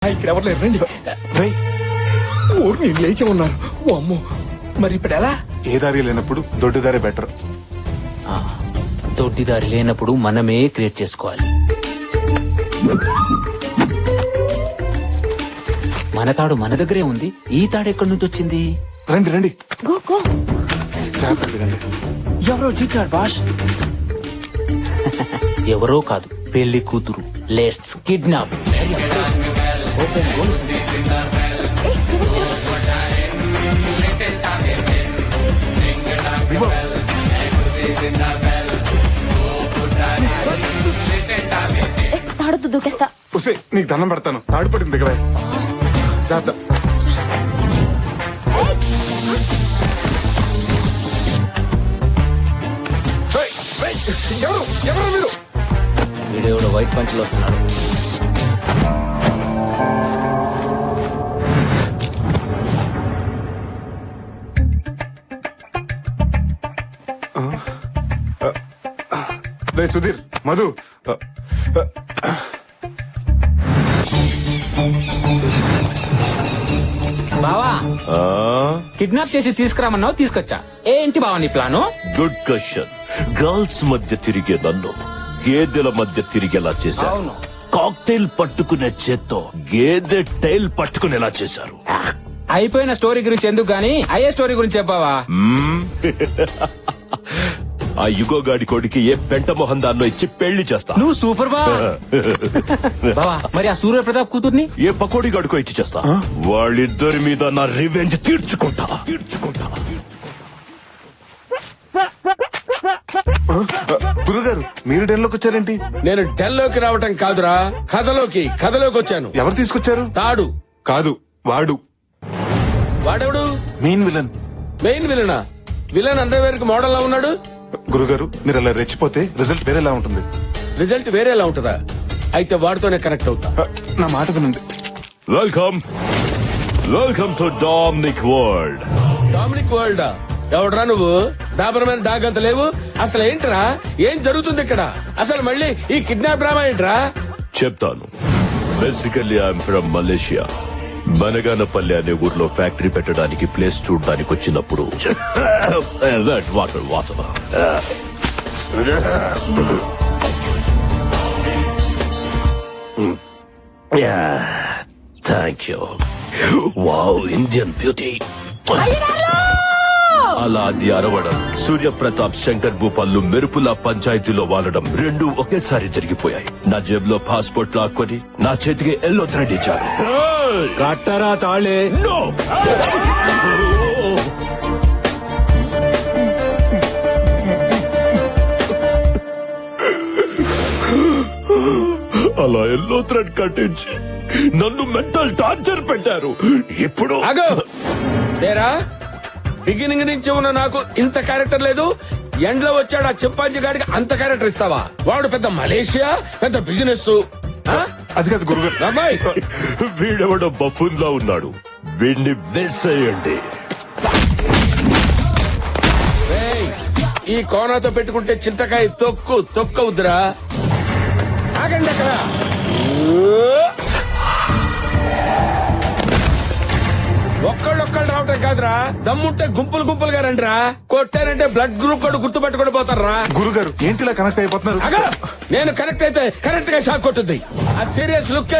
ఇక్కడ ఎవరు లేరు రండి. ఊరు నేను లేచి ఉన్నాను. ఓ అమ్మో, మరి ఇప్పుడు ఎలా? ఏ దారి లేనప్పుడు దొడ్డు దారి బెటర్. దొడ్డిదారి లేనప్పుడు మనమే క్రియేట్ చేసుకోవాలి. మన తాడు మన దగ్గరే ఉంది. ఈ తాడు ఎక్కడి నుంచి వచ్చింది? రండి రండి. Go go. జాగ్రత్తగా రండి. ఎవరో చీచాడు బాష్. ఎవరో కాదు, పెళ్లి కూతురు. Let's kidnap. తాడుతూ దూకేస్తా. ఉసే నీకు దండం పెడతాను. తాడు పడింది దిగవే. జాగ్రత్త. ఎవరు ఎవరు మీరు? వీడియోలో వైట్ పంచులు వస్తున్నాడు. రే సుధీర్, మధు, బావా, కిడ్నాప్ చేసి తీసుకురామన్నావు, తీసుకొచ్చా. ఏంటి బావా నీ ప్లాను? Good question. గర్ల్స్ మధ్య తిరిగే నన్ను గేదెల మధ్య తిరిగేలా చేశారు. అవును. కాక్టైల్ పట్టుకునే చేత్తో గేదె టైల్ పట్టుకునేలా చేశారు. అయిపోయిన స్టోరీ గురించి ఎందుకు గానీ అయ్యే స్టోరీ గురించి చెప్పావా? ఆ యుగోగాడి కొడుకి ఏ పెంట మొహం దాన్నో ఇచ్చి పెళ్లి చేస్తా. నువ్వు సూపర్ బావా. మరి ఆ సూర్య ప్రతాప్ కూతుర్ని ఏ పకోడీ గడుకో ఇచ్చి చేస్తా. వాళ్ళిద్దరి మీద నా రివెంజ్ తీర్చుకుంటా. గురుగారు మీరు డెన్లోకి వచ్చారేంటి? నేను డెల్లోకి రావటం కాదురా, కథలోకి వచ్చాను. ఎవరు తీసుకొచ్చారు? తాడు కాదు, వాడు వాడెవడు? Main villain. మెయిన్ విలనా? విలన్ అండర్వేర్ కి మోడల్ లా ఉన్నాడు. గురుగారు మీరు అలా రెచ్చిపోతే రిజల్ట్ వేరేలా ఉంటుంది. రిజల్ట్ వేరేలా ఉంటుందా? అయితే వాడితోనే కనెక్ట్ అవుతా. నా మాట వినండి. Welcome to Dominic world. Dominic world? ఎవడరా నువ్వు? డాబర్ మ్యాన్ డాగ్ అంత లేవు. అసలు ఏంట్రా, ఏం జరుగుతుంది ఇక్కడ? అసలు మళ్ళీ ఈ కిడ్నాప్ డ్రామా ఏంట్రా? చెప్తాను. Basically I'm from Malaysia. Banaganapalli అనే ఊర్లో ఫ్యాక్టరీ పెట్టడానికి ప్లేస్ చూడడానికి వచ్చినప్పుడు water thank you. Wow, Indian beauty. అలా అది అరవడం, సూర్యప్రతాప్ శంకర్ భూపాల్లు మెరుపుల పంచాయతీలో వాలడం రెండు ఒకేసారి జరిగిపోయాయి. నా జేబులో పాస్పోర్ట్ లాక్కొని నా చేతికి ఎల్లో థ్రెడ్ ఇచ్చారు. కట్టరా తాళే. No! అలా ఎల్లో థ్రెడ్ కట్టించి నన్ను మెంటల్ టార్చర్ పెట్టారు. ఇప్పుడు ఆగు. తేరా బిగినింగ్ నుంచి ఉన్న నాకు ఇంత క్యారెక్టర్ లేదు. ఎండ్ లో వచ్చాడు ఆ చింపాంజీ గాడికి అంత క్యారెక్టర్ ఇస్తావా? వాడు పెద్ద మలేషియా, పెద్ద బిజినెస్. అది కాదు గురుగారు. అబ్బాయి వీడెవడో బఫూన్ లా ఉన్నాడు. వీడిని వేసేయండి. ఏయ్, ఈ కోనాతో పెట్టుకుంటే చింతకాయ తొక్కవుద్దురా. ఆగండి అక్కడ. ఒక్కళ్ళు రావటం కాదురా, దమ్ముంటే గుంపులుగా రండిరా. కొట్టారంటే బ్లడ్ గ్రూప్ కూడా గుర్తుపెట్టుకుని పోతారా. గురుగారు ఏంటిలా కనెక్ట్ అయిపోతున్నారు? అగా నేను కనెక్ట్ అయితే కరెక్ట్ గా షాక్ కొట్టుద్ది. ఆ సీరియస్ లుక్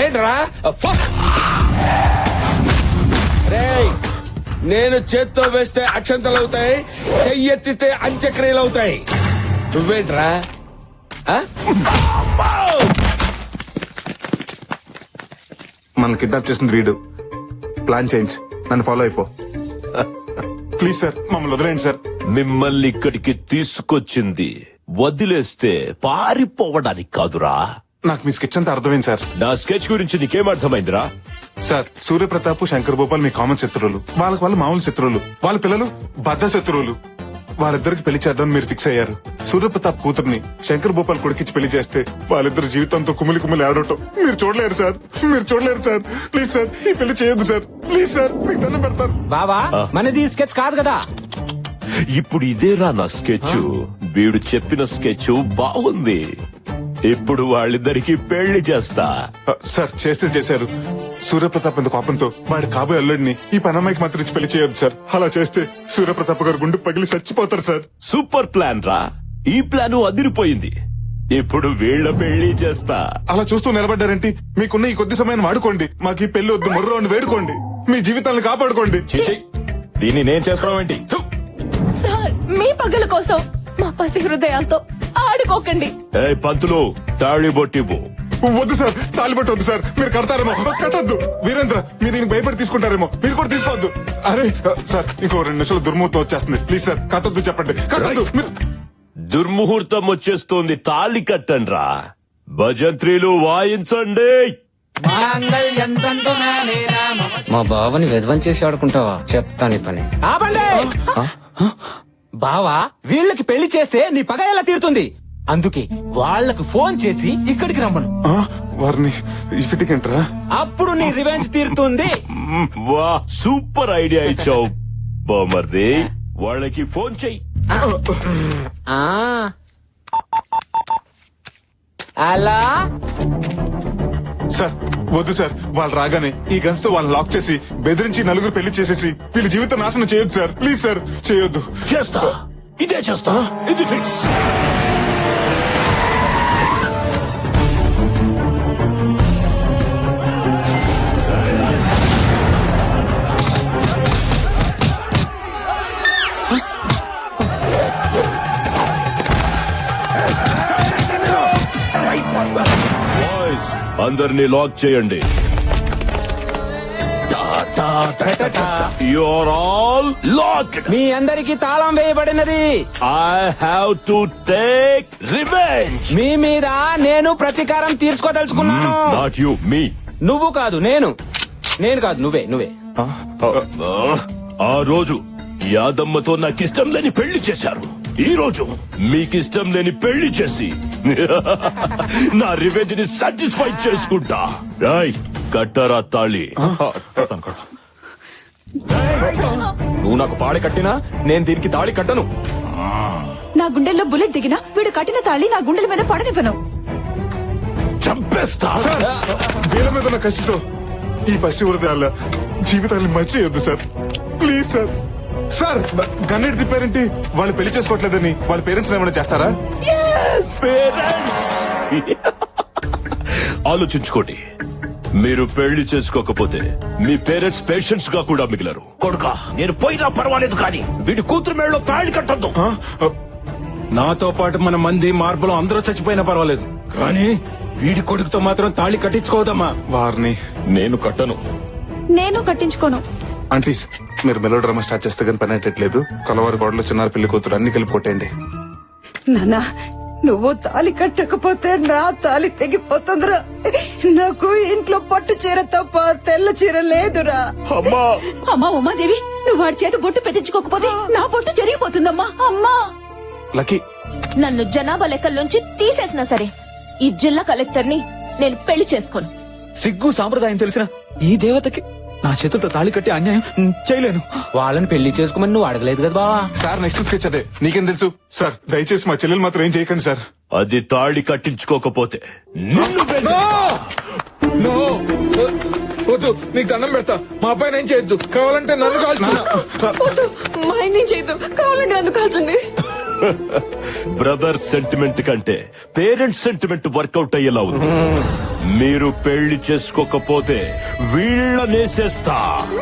ఏంట్రా? రేయ్, నేను చేత్తో వేస్తే అక్షంతలు అవుతాయి, చెయ్యెత్తితే అంత్యక్రియలు అవుతాయి. నువ్వేంట్రా? మనల్ని కిడ్నాప్ చేసింది వీడు. ప్లాన్ చేంజ్, నన్ను ఫాలో అయిపో. ప్లీజ్ సార్, మమ్మల్ని వదిలేండి సార్. మిమ్మల్ని ఇక్కడికి తీసుకొచ్చింది వదిలేస్తే పారిపోవడానికి కాదురా. నాకు మీ స్కెచ్ అంతా అర్థమైంది సార్. నా స్కెచ్ గురించి నీకేం అర్థమైందిరా? సార్, సూర్యప్రతాప్ శంకర్ భూపాల్ మీ కామన్ శత్రువులు. వాళ్ళ మామూలు శత్రువులు. వాళ్ళ పిల్లలు బద్ద శత్రువులు. వాళ్ళిద్దరికి పెళ్లి చేద్దాం మీరు ఫిక్స్ అయ్యారు. సూర్యప్రతాప్ కూతుర్ని శంకర్ భూపాల్ కొడుకిచ్చి పెళ్లి చేస్తే వాళ్ళిద్దరు జీవితంతో కుమిలి ఆడటం మీరు చూడలేరు సార్. ప్లీజ్ సార్, ఈ పెళ్లి చేయొద్దు సార్. ప్లీజ్ సార్, మీకు దండం పెడతాను. బావా, మనది స్కెచ్ కాదు కదా. ఇప్పుడు ఇదేరా నా స్కెచ్. వీడు చెప్పిన స్కెచ్ బాగుంది. ఇప్పుడు వాళ్ళిద్దరికి పెళ్లి చేస్తా. సార్ చేస్తే చేశారు. సూర్యప్రతాప్ ఎంత కోపంతో వాడి కాబోయే అల్లుడిని ఈ పనమ్మాయికి మాత్రం ఇచ్చి పెళ్లి చేయొద్దు సార్. అలా చేస్తే సూర్యప్రతాప్ గారు గుండె పగిలి చచ్చిపోతారు సార్. సూపర్ ప్లాన్ రా. ఈ ప్లాన్ అదిరిపోయింది. ఇప్పుడు వీళ్ళ పెళ్లి చేస్తా. అలా చూస్తూ నిలబడ్డారేంటి? మీకున్న ఈ కొద్ది సమయాన్ని వాడుకోండి. మాకు ఈ పెళ్లి వద్దు, మొర్రో అని వేడుకోండి. మీ జీవితాలను కాపాడుకోండి. దీన్ని నేను చేసుకోవడం ఏంటి? సార్ మీ పగల కోసం మా పసి హృదయాలతో ఆడుకోకండి. ఏ పంతులు, తాళి బొట్టివ్వు. వద్దు సార్, తాలిబట్టు వద్దు సార్. మీరు కడతారేమో. కట్టద్దు. వీరేంద్ర, మీరు ఇంక భయపడి తీసుకుంటారేమో. మీరు కూడా తీసుకోవద్దు. అరే సార్, ఇంకో 2 నిమిషాలు దుర్ముహూర్తం వచ్చేస్తుంది. ప్లీజ్ సార్, కట్టద్దు. చెప్పండి, కట్టద్దు. దుర్ముహూర్తం వచ్చేస్తోంది. తాళి కట్టండ్రా. భజంత్రీలు వాయించండి. మా బావని విధ్వం చేసి ఆడుకుంటావా? చెప్తాను ఈ పని. ఆపండి. బావా, వీళ్ళకి పెళ్లి చేస్తే నీ పగ ఎలా తీరుతుంది? అందుకే వాళ్ళకు ఫోన్ చేసి ఇక్కడికి రమ్మను. వారిని ఇఫిటికంటరా? అప్పుడు నీ రివెంజ్ తీరుతుంది. వా, సూపర్ ఐడియా ఇచ్చావు బామర్ది. వాళ్ళకి ఫోన్ చెయ్యి. అలా సార్ వద్దు సార్. వాళ్ళు రాగానే ఈ గన్స్ తో వాళ్ళని లాక్ చేసి బెదిరించి నలుగురు పెళ్లి చేసేసి వీళ్ళ జీవితం నాశనం చేయొద్దు సార్. ప్లీజ్ సార్, చేయొద్దు. చేస్తా, ఇదే చేస్తా. ఇది ఫిక్స్. బాయ్స్, అందరినీ లాక్ చేయండి. You're all locked. మీ అందరికి తాళం వేయబడినది. I have to take revenge. మీ మీద నేను ప్రతీకారం తీర్చుకోదలుచుకున్నాను. Not you, me. నువ్వు కాదు, నేను. నేను కాదు, నువ్వే. ఆ రోజు యాదమ్మతో నాకిష్టం లేని పెళ్లి చేశారు. ఈ రోజు మీకిష్టం లేని పెళ్లి చేసి నా రివెంజ్ ని సాటిస్ఫై చేసుకుంటా. రాయ్, కట్టరా తాళి. నువ్వు నాకు పాడి కట్టినా నేను దీనికి తాళి కట్టను. నా గుండెల్లో బుల్లెట్ దిగినా వీడు కట్టిన తాళి నా గుండెల మీద పడనివ్వను. చంపేస్తా. వీళ్ళ మీద ఉన్న కసితో ఈ పసి హృదయాల జీవితాన్ని మర్చియొద్దు సార్. Please sir. సార్, గన్నెట్ తిప్పారేంటి? వాళ్ళు పెళ్లి చేసుకోవట్లేదని వాళ్ళ పేరెంట్స్ ఏమైనా చేస్తారా? పేరెంట్స్, ఆలోచించుకోండి. మీరు పెళ్లి చేసుకోకపోతే మీ పేరెంట్స్ పేషెంట్స్ గా కూడా మిగిలరు. కొడుకా, నేను పోయినా పర్వాలేదు, కానీ వీడి కూతురు మేడలో తాళి కట్టొద్దు. నాతో పాటు మన మంది మార్పులు అందరూ చచ్చిపోయినా పర్వాలేదు, కానీ వీడి కొడుకుతో మాత్రం తాళి కట్టించుకోదమ్మా. వారిని నేను కట్టను. నేను కట్టించుకోను. ఆంటీస్, మీరు మెలో డ్రామా స్టార్ట్ చేస్తే కానీ పని అయ్యేట్లేదు. కలవారి గోడలో చిన్నారు పెళ్లి కూతురు అన్ని కలిపి కొట్టేయండి. నానా, నువ్వు తాలి కట్టకపోతే నా తాలి తెగిపోతుందిరా. నాకు ఇంట్లో పట్టు చీర తప్ప తెల్ల చీర లేదురా. అమ్మా, అమ్మా ఉమాదేవి, నువ్వు వాడి చేత బొట్టు పెట్టించుకోకపోతే నా బొట్టు జరిగిపోతుందమ్మా. అమ్మా, లక్కీ, నన్ను జనాభా లెక్కల్లోంచి తీసేసినా సరే ఈ జిల్లా కలెక్టర్ ని నేను పెళ్లి చేసుకోను. సిగ్గు సాంప్రదాయం తెలిసిన ఈ దేవతకి నా చేతులతో తాళి కట్టి అన్యాయం చేయలేను. వాళ్ళని పెళ్లి చేసుకోమని నువ్వు అడగలేదు కదా బావా. సార్ నెక్స్ట్ స్కెచ్ అదే. నీకేం తెలుసు? సార్ దయచేసి మా చెల్లెలు మాత్రం ఏం చేయకండి సార్. అది తాళి కట్టించుకోకపోతే నిన్ను నో, వద్దు, నీకు దండం పెడతా. మా అబ్బాయి ఏం చేయొద్దు. కావాలంటే నన్ను కాల్చు. వద్దు, మా ఆయన చేయదు. కావాలంటే నన్ను కాల్చండి. బ్రదర్ సెంటిమెంట్ కంటే పేరెంట్స్ సెంటిమెంట్ వర్కౌట్ అయ్యేలా ఉంది. మీరు పెళ్లి చేసుకోకపోతే వీళ్ళనేసేస్తా.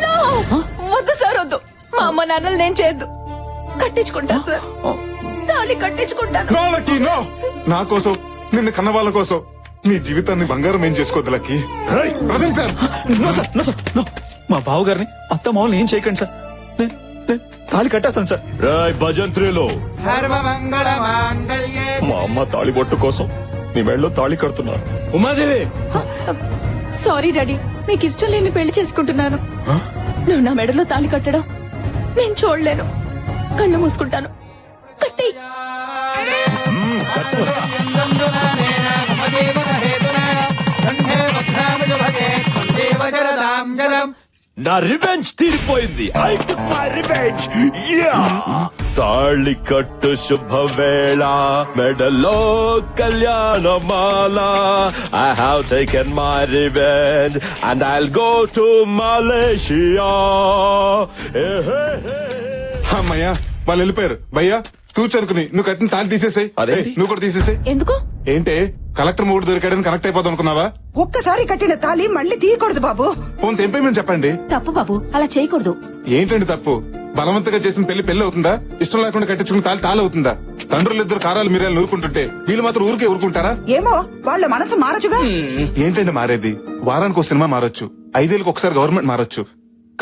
No! వద్దు సార్, వద్దు. మా అమ్మ నాన్నలు నేను చేయొద్దు. కట్టించుకుంటాను సార్, తాళి కట్టించుకుంటాను. No lucky, no. నా కోసం, నిన్ను కన్న వాళ్ళ కోసం నీ జీవితాన్ని బంగారం ఏం చేసుకోవద్దు లక్కీ. Present sir. మా బావగారిని అత్త మామూలు ఏం చేయకండి సార్. నేను తాళి కట్టేస్తాను సార్. రాయ్ భజంత్రిలో మా అమ్మ తాళి బొట్టు కోసం నీ మెడలో తాళి కడుతున్నాను. ఉమాదేవి, సారీ డాడీ, మీకు ఇష్టం లేని పెళ్లి చేసుకుంటున్నాను. నువ్వు నా మెడలో తాళి కట్టడం నేను చూడలేను. కళ్ళు మూసుకుంటాను. కట్టి నా రివెంజ్ తీరిపోయింది. I took my revenge. యా తాళి కట్టు శుభవేళ మెడలో కళ్యాణమాల. I have taken my revenge and I'll go to Malaysia. అమ్మయ్యా వాళ్ళు వెళ్ళిపోయారు. భయ్యా తూచనుకుని నువ్వు కట్టిన తాళి తీసేసాయి. నువ్వు కూడా తీసేసాయి. ఎందుకు? ఏంటే కలెక్టర్ మూడు దొరికాడని కనెక్ట్ అయిపోతాం అనుకున్నావా? ఒక్కసారి కట్టిన తాళి మళ్ళీ తీయకూడదు బాబు. ఫోన్ తెంపేమని చెప్పండి. తప్పు బాబు, అలా చేయకూడదు. ఏంటండి తప్పు? బలవంతంగా చేసిన పెళ్లి అవుతుందా? ఇష్టం లేకుండా కట్టించుకున్న తాళి అవుతుందా? తండ్రులిద్దరు కారాలు మీరేళ్ళు నూరుకుంటుంటే వీళ్ళు మాత్రం ఊరికే ఊరుకుంటారా? ఏమో వాళ్ళ మనసు మారచుగా. ఏంటండి మారేది? వారానికి ఒక సినిమా మారొచ్చు, 5 ఏళ్ళకి ఒకసారి గవర్నమెంట్ మారొచ్చు,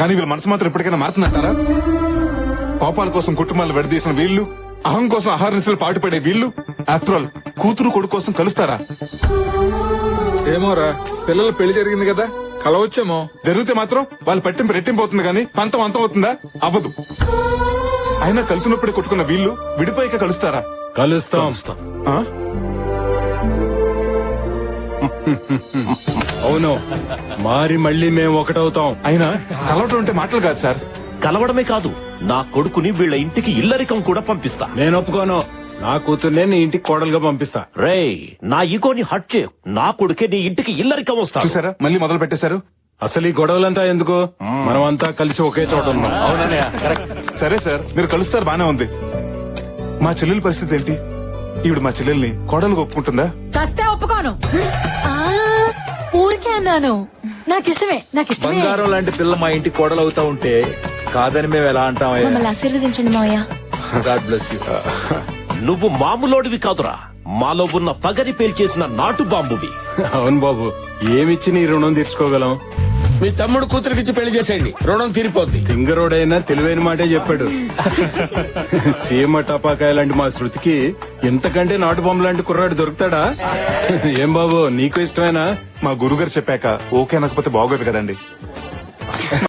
కానీ వీళ్ళ మనసు మాత్రం ఎప్పటికైనా మారుతుందంటారా? కోపాల కోసం కుటుంబాలు విడదీసిన వీళ్ళు, అహం కోసం ఆహార నిశలు పాటుపడే వీళ్ళు, ఆఫ్టర్ ఆల్ కూతురు కొడుకు కోసం కలుస్తారా? ఏమోరా, పిల్లల పెళ్లి జరిగింది కదా, కలవచ్చేమో. జరిగితే మాత్రం వాళ్ళు పట్టింపు రెట్టింపోతుంది కానీ పంతం అంతం అవుతుందా? అవ్వదు. అయినా కలిసినప్పుడే కొట్టుకున్న వీళ్ళు విడిపోయాక కలుస్తారా? కలుస్తాం. ఆ? అవును, మారి మళ్ళీ మేము ఒకటవుతాం. అయినా కలవటం అంటే మాటలు కాదు సార్. కలవడమే కాదు, నా కొడుకుని వీళ్ళ ఇంటికి ఇల్లరికం కూడా పంపిస్తా. నేను ఒప్పుకోను. నా కూతుర్నే నీ ఇంటికి కోడలుగా పంపిస్తా. రేయ్, నా ఈగోని హట్ చేయు. నా కొడుకే నీ ఇంటికి ఇల్లరికం వస్తా. చూసారా మళ్ళీ మొదలు పెట్టేశారు. అసలు ఈ గొడవలంతా ఎందుకు? మనం అంతా కలిసి ఒకే చోట ఉన్నాం. సరే సార్, మీరు కలుస్తారు బానే ఉంది. మా చెల్లెల పరిస్థితి ఏంటి? ఈవిడ మా చెల్లెల్ని కోడలుగా ఒప్పుకుంటుందా? చస్తే ఒప్పుకోను. ఊరికే అన్నాను. నాకిష్టమే. బంగారం లాంటి పిల్ల మా ఇంటి కోడలవుతా ఉంటే కాదని మేము ఎలా అంటామయ్యా? మమ్మల్ని ఆశీర్వదించండి మావయ్య. God bless you. నువ్వు మామూలోడివి కాదురా, మాలో ఉన్న పగరి పేల్చేసిన నాటు బాంబువి. అవును బాబు, ఏమిచ్చి నీ రుణం తీర్చుకోగలం? మీ తమ్ముడు కూతురికిచ్చి పెళ్లి చేసేయండి, రుణం తీరిపోద్ది. తింగరోడైనా తెలివైన మాటే చెప్పాడు. సీమ టపాకాయ లాంటి మా శృతికి ఇంతకంటే నాటు బొమ్మ లాంటి కుర్రాడు దొరుకుతాడా? ఏం బాబు, నీకు ఇష్టమేనా? మా గురుగారు చెప్పాక ఓకే అనకపోతే బాగోదు కదండి.